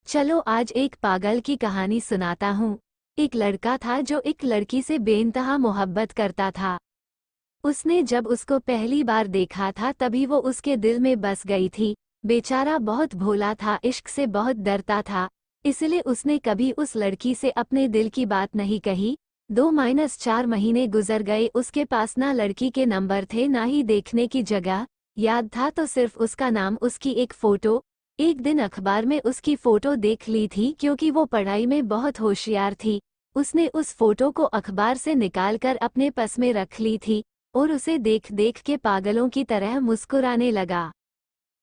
चलो आज एक पागल की कहानी सुनाता हूँ। एक लड़का था जो एक लड़की से बेइंतहा मोहब्बत करता था। उसने जब उसको पहली बार देखा था तभी वो उसके दिल में बस गई थी। बेचारा बहुत भोला था, इश्क से बहुत डरता था, इसलिए उसने कभी उस लड़की से अपने दिल की बात नहीं कही। 2-4 महीने गुजर गए, उसके पास ना लड़की के नंबर थे ना ही देखने की जगह। याद था तो सिर्फ उसका नाम, उसकी एक फोटो। एक दिन अखबार में उसकी फोटो देख ली थी क्योंकि वो पढ़ाई में बहुत होशियार थी। उसने उस फोटो को अखबार से निकालकर अपने पास में रख ली थी और उसे देख देख के पागलों की तरह मुस्कुराने लगा।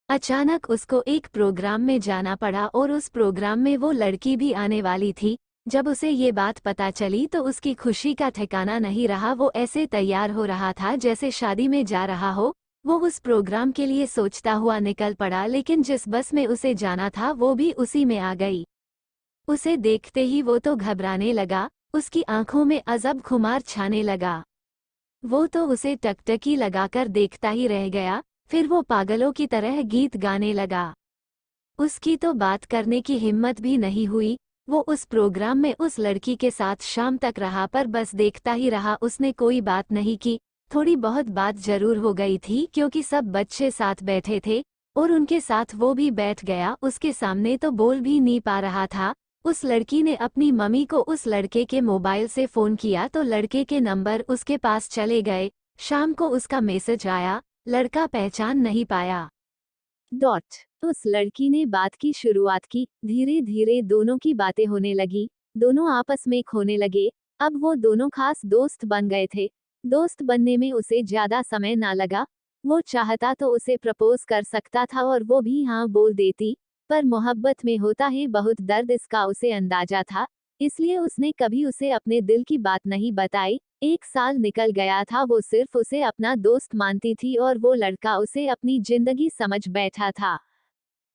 अचानक उसको एक प्रोग्राम में जाना पड़ा और उस प्रोग्राम में वो लड़की भी आने वाली थी। जब उसे ये बात पता चली तो उसकी खुशी का ठिकाना नहीं रहा। वो ऐसे तैयार हो रहा था जैसे शादी में जा रहा हो। वो उस प्रोग्राम के लिए सोचता हुआ निकल पड़ा, लेकिन जिस बस में उसे जाना था वो भी उसी में आ गई। उसे देखते ही वो तो घबराने लगा, उसकी आंखों में अजब खुमार छाने लगा। वो तो उसे टकटकी लगाकर देखता ही रह गया। फिर वो पागलों की तरह गीत गाने लगा। उसकी तो बात करने की हिम्मत भी नहीं हुई। वो उस प्रोग्राम में उस लड़की के साथ शाम तक रहा, पर बस देखता ही रहा, उसने कोई बात नहीं की। थोड़ी बहुत बात जरूर हो गई थी क्योंकि सब बच्चे साथ बैठे थे और उनके साथ वो भी बैठ गया। उसके सामने तो बोल भी नहीं पा रहा था। उस लड़की ने अपनी मम्मी को उस लड़के के मोबाइल से फोन किया तो लड़के के नंबर उसके पास चले गए। शाम को उसका मैसेज आया, लड़का पहचान नहीं पाया। उस लड़की ने बात की शुरुआत की। धीरे धीरे दोनों की बातें होने लगी, दोनों आपस में खोने लगे। अब वो दोनों खास दोस्त बन गए थे। दोस्त बनने में उसे ज्यादा समय ना लगा। वो चाहता तो उसे प्रपोज कर सकता था और वो भी हाँ बोल देती, पर मोहब्बत में होता है बहुत दर्द, इसका उसे अंदाजा था। इसलिए उसने कभी उसे अपने दिल की बात नहीं बताई। 1 साल निकल गया था, वो सिर्फ उसे अपना दोस्त मानती थी और वो लड़का उसे अपनी जिंदगी समझ बैठा था।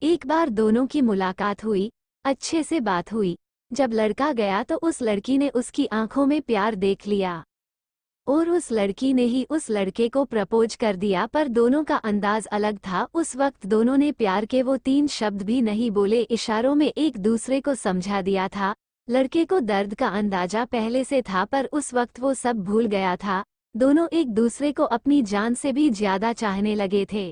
एक बार दोनों की मुलाकात हुई, अच्छे से बात हुई। जब लड़का गया तो उस लड़की ने उसकी आंखों में प्यार देख लिया और उस लड़की ने ही उस लड़के को प्रपोज कर दिया, पर दोनों का अंदाज अलग था। उस वक्त दोनों ने प्यार के वो 3 शब्द भी नहीं बोले, इशारों में एक दूसरे को समझा दिया था। लड़के को दर्द का अंदाजा पहले से था, पर उस वक्त वो सब भूल गया था। दोनों एक दूसरे को अपनी जान से भी ज्यादा चाहने लगे थे।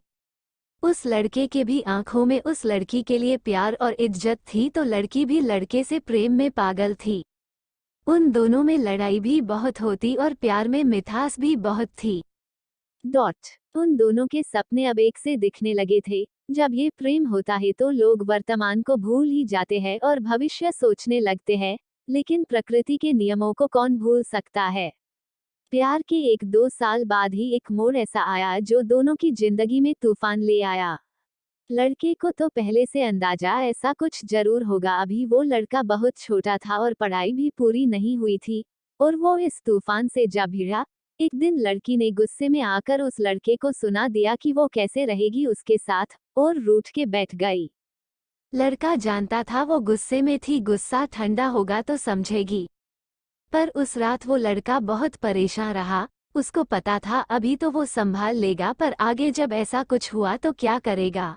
उस लड़के के भी आंखों में उस लड़की के लिए प्यार और इज्जत थी, तो लड़की भी लड़के से प्रेम में पागल थी। उन दोनों में लड़ाई भी बहुत होती और प्यार में मिठास भी बहुत थी। उन दोनों के सपने अब एक से दिखने लगे थे। जब ये प्रेम होता है तो लोग वर्तमान को भूल ही जाते हैं और भविष्य सोचने लगते हैं, लेकिन प्रकृति के नियमों को कौन भूल सकता है। प्यार के 1-2 साल बाद ही एक मोड़ ऐसा आया जो दोनों की जिंदगी में तूफान ले आया। लड़के को तो पहले से अंदाजा ऐसा कुछ जरूर होगा, अभी वो लड़का बहुत छोटा था और पढ़ाई भी पूरी नहीं हुई थी और वो इस तूफान से जा भिड़ा। एक दिन लड़की ने गुस्से में आकर उस लड़के को सुना दिया कि वो कैसे रहेगी उसके साथ, और रूठ के बैठ गई। लड़का जानता था वो गुस्से में थी, गुस्सा ठंडा होगा तो समझेगी। पर उस रात वो लड़का बहुत परेशान रहा। उसको पता था अभी तो वो संभाल लेगा, पर आगे जब ऐसा कुछ हुआ तो क्या करेगा।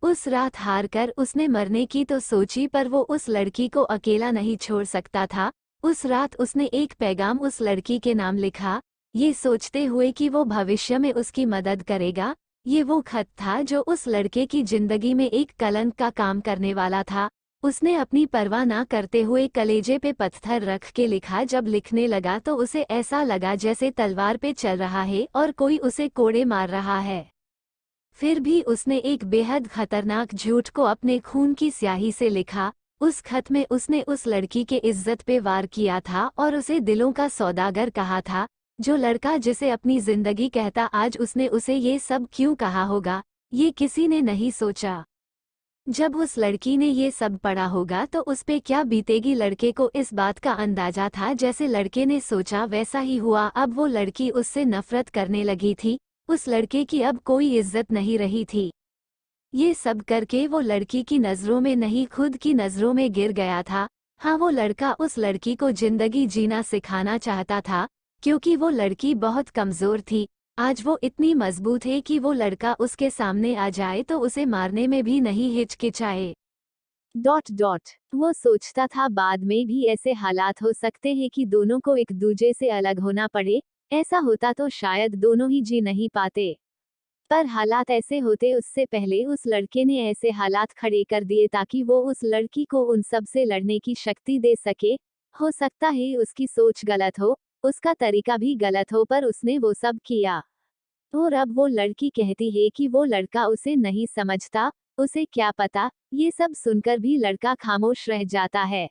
उस रात हार कर उसने मरने की तो सोची, पर वो उस लड़की को अकेला नहीं छोड़ सकता था। उस रात उसने एक पैगाम उस लड़की के नाम लिखा, ये सोचते हुए कि वो भविष्य में उसकी मदद करेगा। ये वो खत था जो उस लड़के की जिंदगी में एक कलंक का काम करने वाला था। उसने अपनी परवाह ना करते हुए कलेजे पे पत्थर रख के लिखा। जब लिखने लगा तो उसे ऐसा लगा जैसे तलवार पे चल रहा है और कोई उसे कोड़े मार रहा है। फिर भी उसने एक बेहद खतरनाक झूठ को अपने खून की स्याही से लिखा। उस खत में उसने उस लड़की के इज्जत पे वार किया था और उसे दिलों का सौदागर कहा था। जो लड़का जिसे अपनी जिंदगी कहता, आज उसने उसे ये सब क्यों कहा होगा, ये किसी ने नहीं सोचा। जब उस लड़की ने ये सब पढ़ा होगा तो उस पे क्या बीतेगी। लड़के को इस बात का अंदाजा था, जैसे लड़के ने सोचा वैसा ही हुआ। अब वो लड़की उससे नफरत करने लगी थी। उस लड़के की अब कोई इज्जत नहीं रही थी। ये सब करके वो लड़की की नज़रों में नहीं, खुद की नज़रों में गिर गया था। हाँ, वो लड़का उस लड़की को जिंदगी जीना सिखाना चाहता था, क्योंकि वो लड़की बहुत कमज़ोर थी। आज वो इतनी मजबूत है कि वो लड़का उसके सामने आ जाए तो उसे मारने में भी नहीं हिचकिचाए। वो सोचता था बाद में भी ऐसे हालात हो सकते हैं कि दोनों को एक दूजे से अलग होना पड़े, ऐसा होता तो शायद दोनों ही जी नहीं पाते। पर हालात ऐसे होते उससे पहले उस लड़के ने ऐसे हालात खड़े कर दिए ताकि वो उस लड़की को उन सब से लड़ने की शक्ति दे सके। हो सकता है उसकी सोच गलत हो, उसका तरीका भी गलत हो, पर उसने वो सब किया। और अब वो लड़की कहती है कि वो लड़का उसे नहीं समझता, उसे क्या पता। ये सब सुनकर भी लड़का खामोश रह जाता है।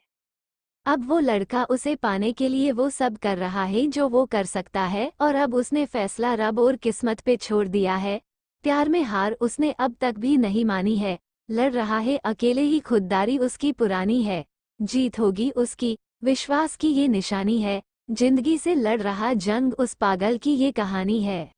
अब वो लड़का उसे पाने के लिए वो सब कर रहा है जो वो कर सकता है, और अब उसने फैसला रब और किस्मत पे छोड़ दिया है। प्यार में हार उसने अब तक भी नहीं मानी है। लड़ रहा है अकेले ही, खुददारी उसकी पुरानी है। जीत होगी उसकी, विश्वास की ये निशानी है। जिंदगी से लड़ रहा जंग उस पागल की ये कहानी है।